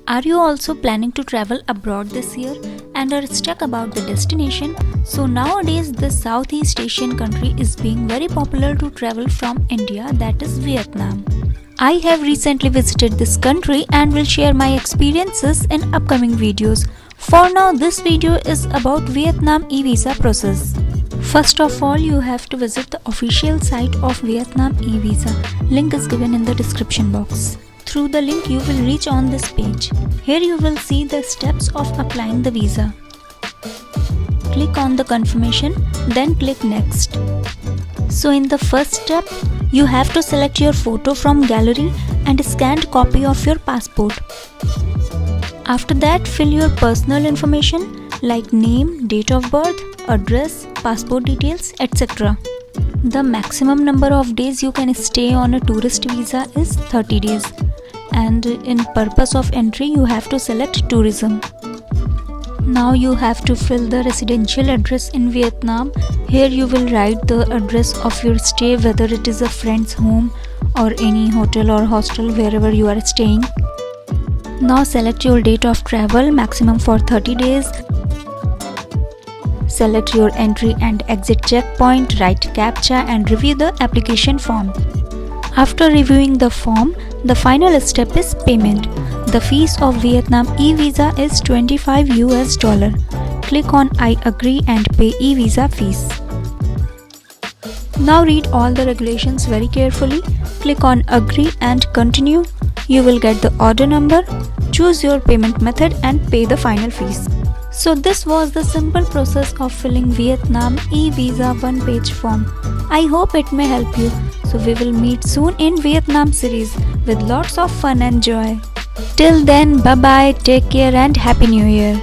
Are you also planning to travel abroad this year and are stuck about the destination? So nowadays this Southeast Asian country is being very popular to travel from India, that is Vietnam. I have recently visited this country and will share my experiences in upcoming videos. For now, this video is about Vietnam e-visa process. First of all, you have to visit the official site of Vietnam e-visa. Link is given in the description box. Through the link you will reach on this page. Here you will see the steps of applying the visa. Click on the confirmation, then click next. So in the first step, you have to select your photo from gallery and scanned copy of your passport. After that, fill your personal information like name, date of birth, address, passport details, etc. The maximum number of days you can stay on a tourist visa is 30 days. And in purpose of entry, you have to select tourism. Now you have to fill the residential address in Vietnam. Here you will write the address of your stay, whether it is a friend's home or any hotel or hostel wherever you are staying. Now select your date of travel, maximum for 30 days. Select your entry and exit checkpoint, write CAPTCHA and review the application form. After reviewing the form, the final step is payment. The fees of Vietnam e-visa is $25. Click on I agree and pay e-visa fees. Now read all the regulations very carefully. Click on agree and continue. You will get the order number. Choose your payment method and pay the final fees. So this was the simple process of filling Vietnam e-visa one-page form. I hope it may help you. So we will meet soon in Vietnam series with lots of fun and joy. Till then, bye bye, take care and Happy New Year.